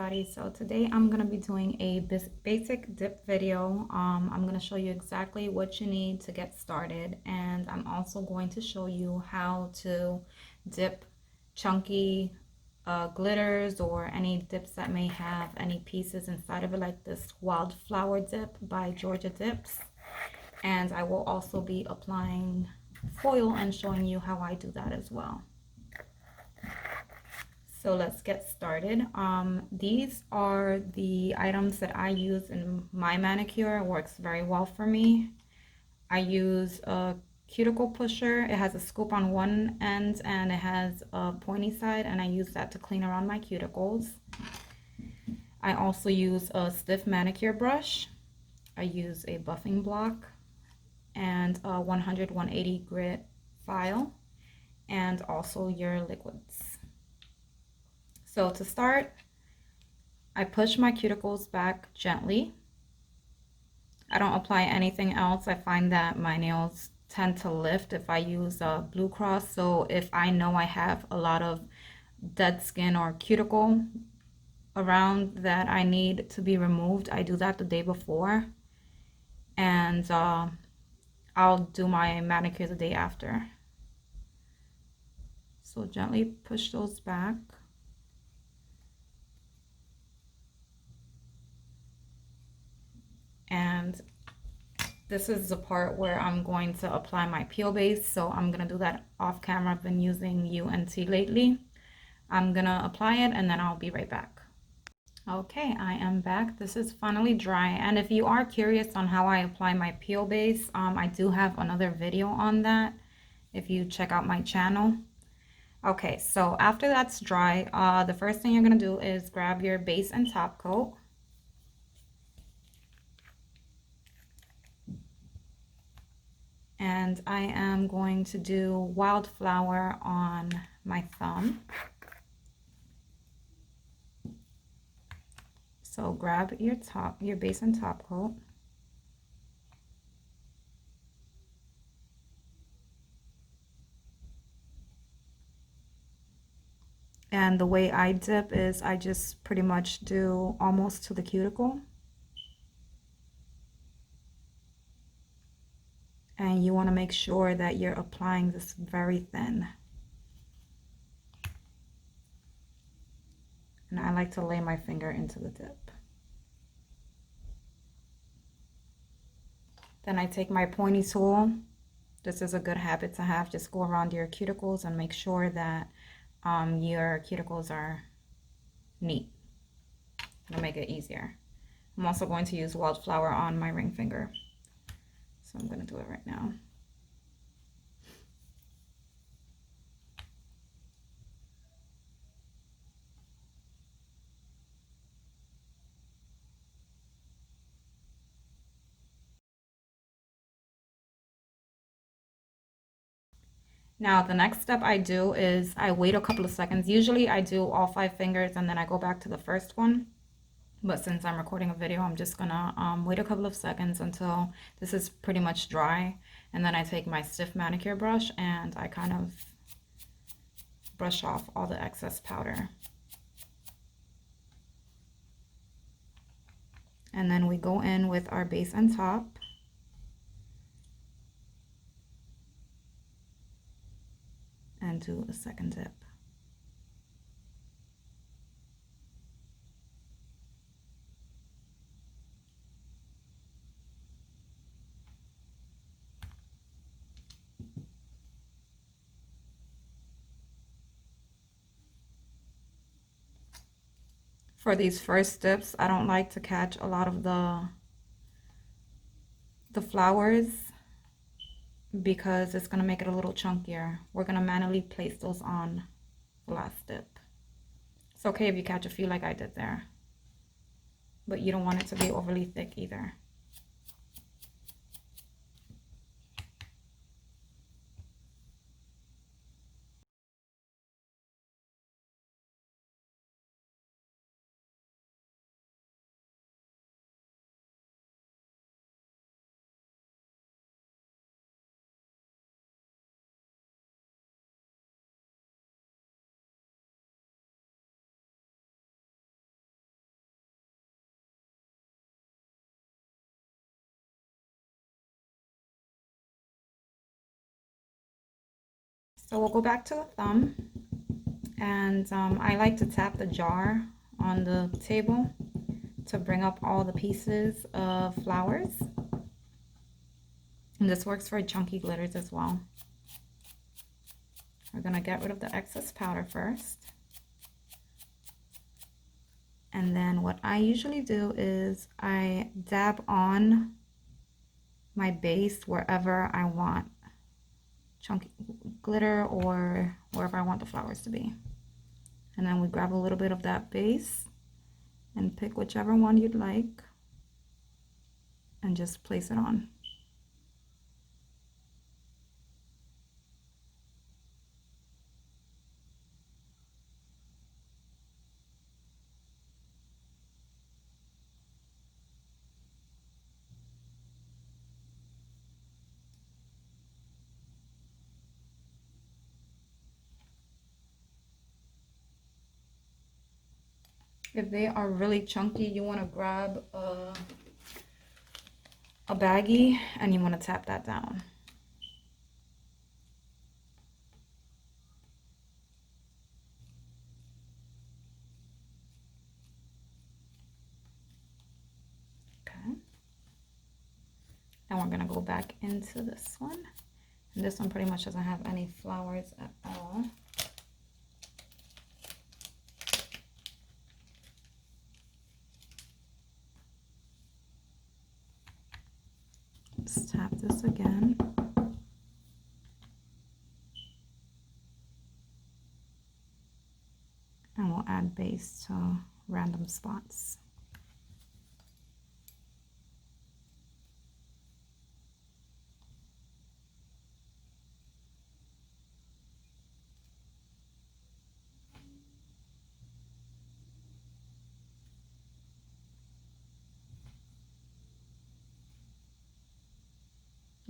everybody. So today I'm going to be doing a basic dip video. I'm going to show you exactly what you need to get started, and I'm also going to show you how to dip chunky glitters or any dips that may have any pieces inside of it, like this Wildflower dip by Georgia Dips. And I will also be applying foil and showing you how I do that as well. So let's get started. These are the items that I use in my manicure. It works very well for me. I use a cuticle pusher. It has a scoop on one end and it has a pointy side, and I use that to clean around my cuticles. I also use a stiff manicure brush. I use a buffing block and a 100-180 grit file, and also your liquids. So to start, I push my cuticles back gently. I don't apply anything else. I find that my nails tend to lift if I use Blue Cross. So if I know I have a lot of dead skin or cuticle around that I need to be removed, I do that the day before. And I'll do my manicure the day after. So gently push those back. And this is the part where I'm going to apply my peel base, so I'm going to do that off camera. I've been using UNT lately. I'm going to apply it and then I'll be right back. Okay, I am back. This is finally dry, and if you are curious on how I apply my peel base, I do have another video on that if you check out my channel. Okay, so after that's dry, the first thing you're going to do is grab your base and top coat. And I am going to do Wildflower on my thumb. So grab your base and top coat. And the way I dip is I just pretty much do almost to the cuticle. And you want to make sure that you're applying this very thin. And I like to lay my finger into the dip. Then I take my pointy tool. This is a good habit to have. Just go around your cuticles and make sure that your cuticles are neat. It'll make it easier. I'm also going to use Wildflower on my ring finger. So I'm going to do it right now. Now the next step I do is I wait a couple of seconds. Usually I do all 5 fingers and then I go back to the first one. But since I'm recording a video, I'm just gonna wait a couple of seconds until this is pretty much dry. And then I take my stiff manicure brush and I kind of brush off all the excess powder. And then we go in with our base and top. And do a second dip. For these first dips, I don't like to catch a lot of the flowers because it's going to make it a little chunkier. We're going to manually place those on the last dip. It's okay if you catch a few like I did there, but you don't want it to be overly thick either. So we'll go back to the thumb, and I like to tap the jar on the table to bring up all the pieces of flowers. And this works for chunky glitters as well. We're gonna get rid of the excess powder first. And then what I usually do is I dab on my base wherever I want chunky glitter or wherever I want the flowers to be. And then we grab a little bit of that base and pick whichever one you'd like and just place it on. If they are really chunky, you want to grab a baggie and you want to tap that down. Okay. Now we're going to go back into this one. And this one pretty much doesn't have any flowers at all. Let's tap this again. And we'll add base to random spots.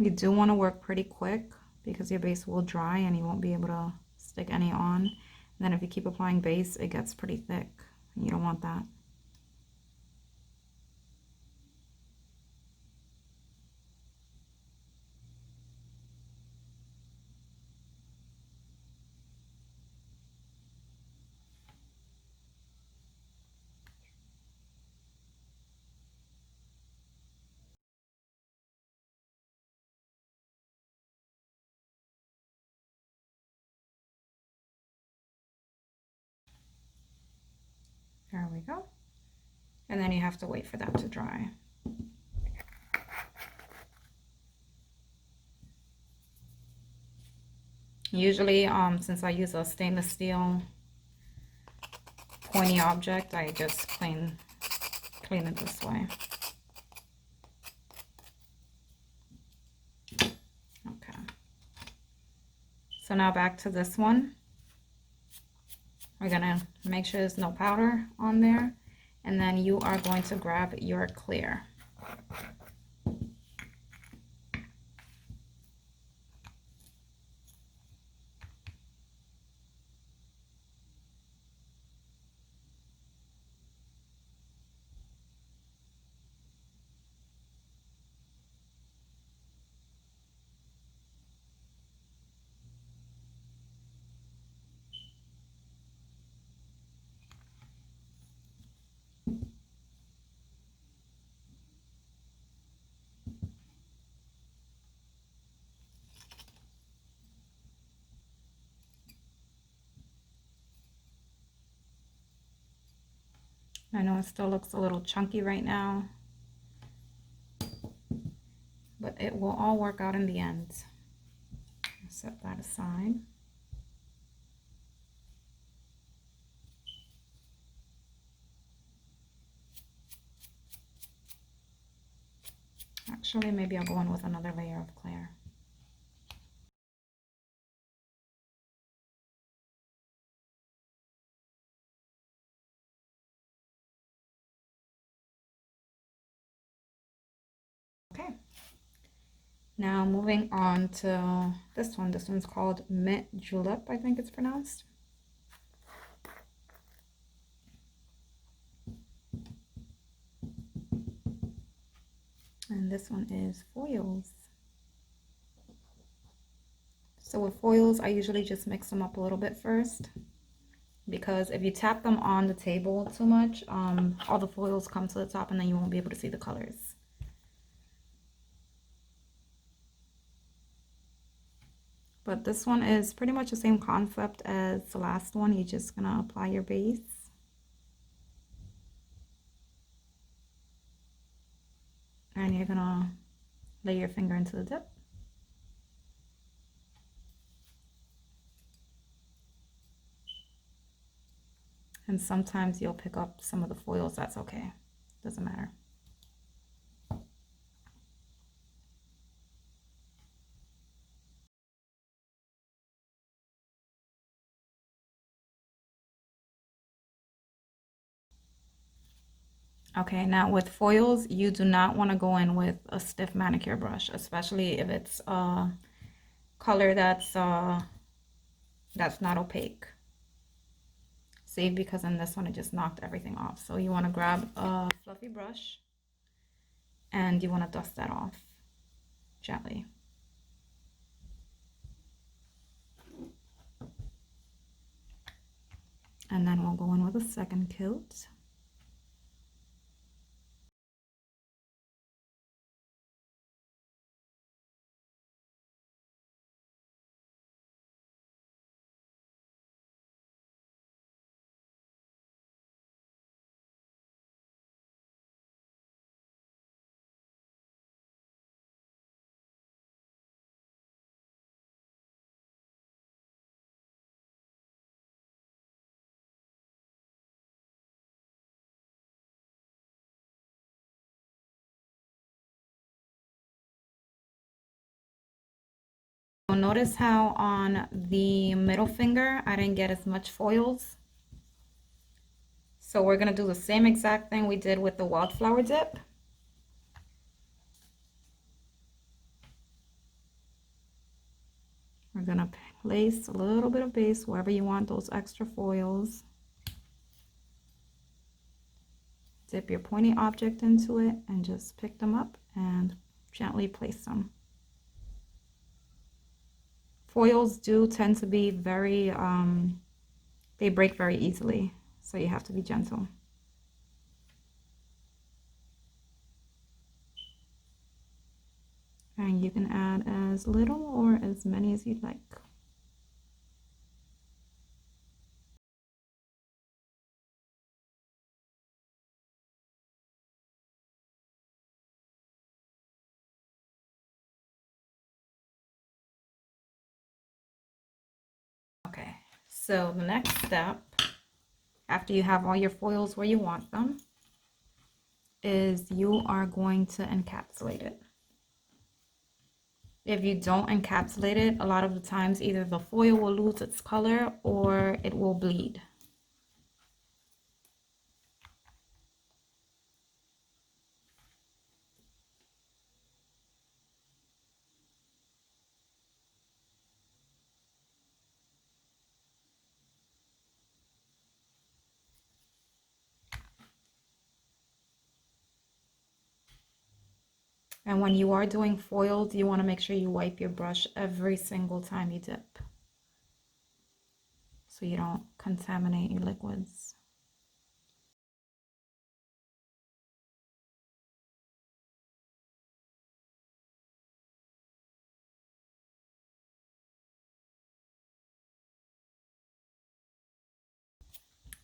You do want to work pretty quick because your base will dry and you won't be able to stick any on. And then if you keep applying base, it gets pretty thick. And you don't want that. There we go. And then you have to wait for that to dry. Usually, since I use a stainless steel pointy object, I just clean it this way. Okay. So now back to this one. We're gonna make sure there's no powder on there. And then you are going to grab your clear. I know it still looks a little chunky right now, but it will all work out in the end. Set that aside. Actually, maybe I'll go in with another layer of clear. Okay. Now moving on to this one. This one's called Julep, I think it's pronounced. And this one is foils. So with foils, I usually just mix them up a little bit first, because if you tap them on the table too much, all the foils come to the top and then you won't be able to see the colors. But this one is pretty much the same concept as the last one. You're just gonna apply your base. And you're gonna lay your finger into the dip. And sometimes you'll pick up some of the foils, that's okay. Doesn't matter. Okay, now with foils, you do not want to go in with a stiff manicure brush, especially if it's a color that's not opaque. See, because in this one it just knocked everything off. So you want to grab a fluffy brush and you want to dust that off gently. And then we'll go in with a second coat. Notice how on the middle finger I didn't get as much foils. So we're going to do the same exact thing we did with the Wildflower dip. We're going to place a little bit of base wherever you want those extra foils. Dip your pointy object into it and just pick them up and gently place them. Foils do tend to be very, they break very easily, so you have to be gentle. And you can add as little or as many as you'd like. Okay, so the next step, after you have all your foils where you want them, is you are going to encapsulate it. If you don't encapsulate it, a lot of the times either the foil will lose its color or it will bleed. And when you are doing foils, you want to make sure you wipe your brush every single time you dip, so you don't contaminate your liquids.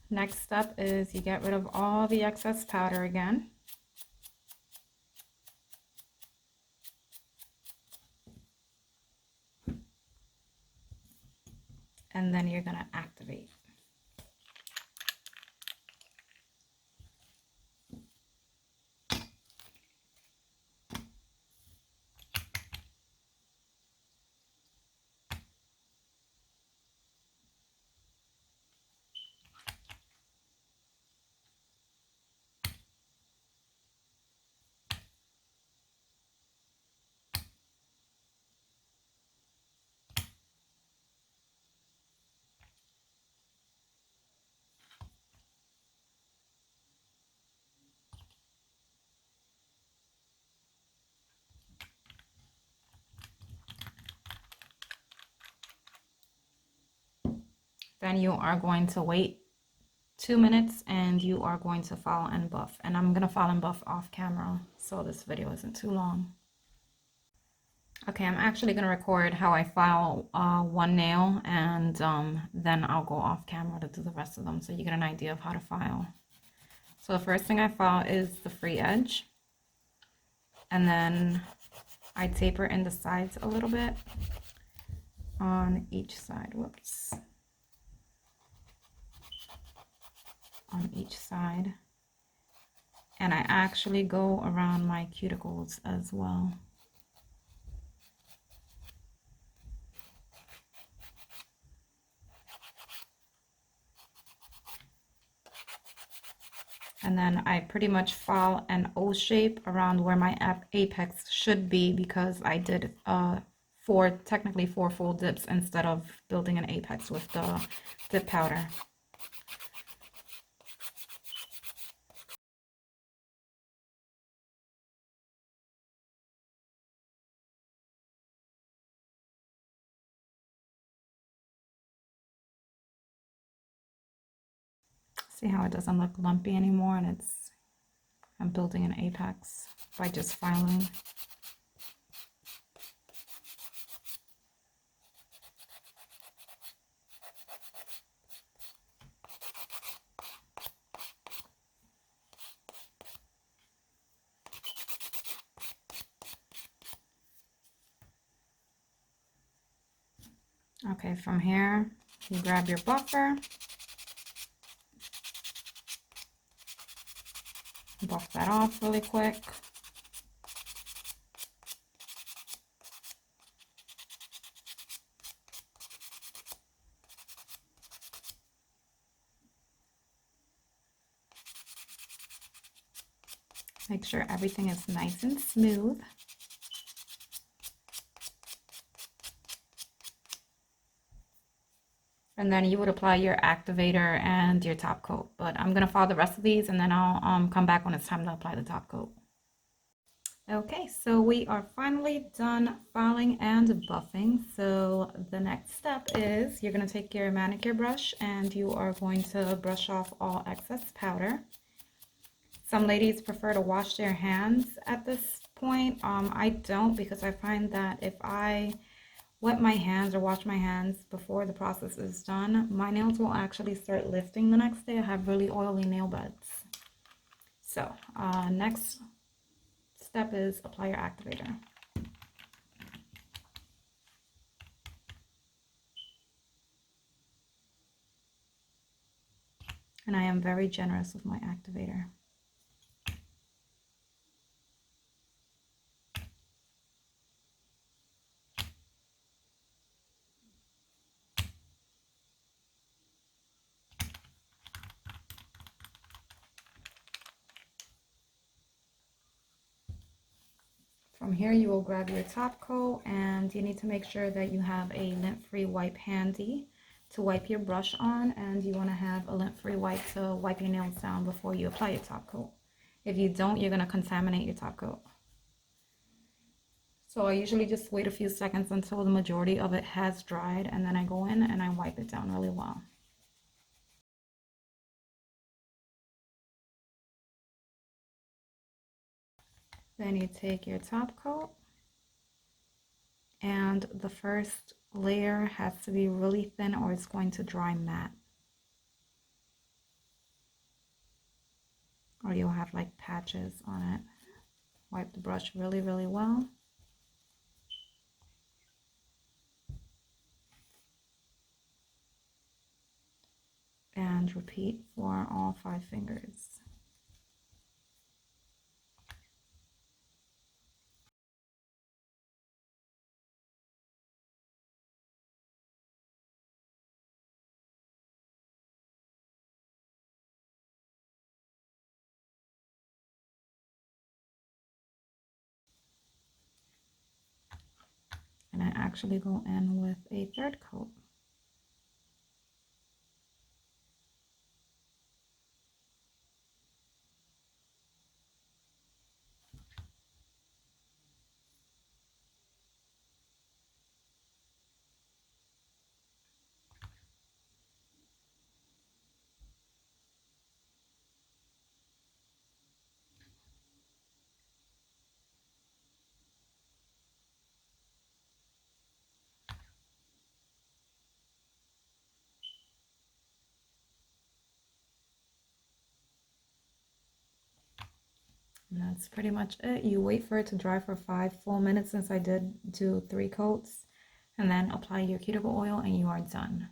Next step is you get rid of all the excess powder again. And then you're going to activate. Then you are going to wait 2 minutes and you are going to file and buff. And I'm going to file and buff off camera so this video isn't too long. Okay, I'm actually going to record how I file one nail, and then I'll go off camera to do the rest of them so you get an idea of how to file. So the first thing I file is the free edge, and then I taper in the sides a little bit on each side. Whoops. On each side. And I actually go around my cuticles as well. And then I pretty much file an O shape around where my apex should be, because I did technically four full dips instead of building an apex with the dip powder. See how it doesn't look lumpy anymore, and I'm building an apex by just filing. Okay, from here, you grab your buffer, buff that off really quick. Make sure everything is nice and smooth. And then you would apply your activator and your top coat. But I'm going to follow the rest of these, and then I'll come back when it's time to apply the top coat. Okay, so we are finally done filing and buffing. So the next step is you're going to take your manicure brush and you are going to brush off all excess powder. Some ladies prefer to wash their hands at this point. I don't, because I find that if I wet my hands or wash my hands before the process is done, my nails will actually start lifting the next day. I have really oily nail beds. So next step is apply your activator. And I am very generous with my activator. From here, you will grab your top coat, and you need to make sure that you have a lint-free wipe handy to wipe your brush on, and you want to have a lint-free wipe to wipe your nails down before you apply your top coat. If you don't, you're going to contaminate your top coat. So I usually just wait a few seconds until the majority of it has dried, and then I go in and I wipe it down really well. Then you take your top coat, and the first layer has to be really thin or it's going to dry matte. Or you'll have like patches on it. Wipe the brush really, really well. And repeat for all 5 fingers. And I actually go in with a third coat. And that's pretty much it. You wait for it to dry for 5 full minutes since I did do 3 coats, and then apply your cuticle oil and you are done.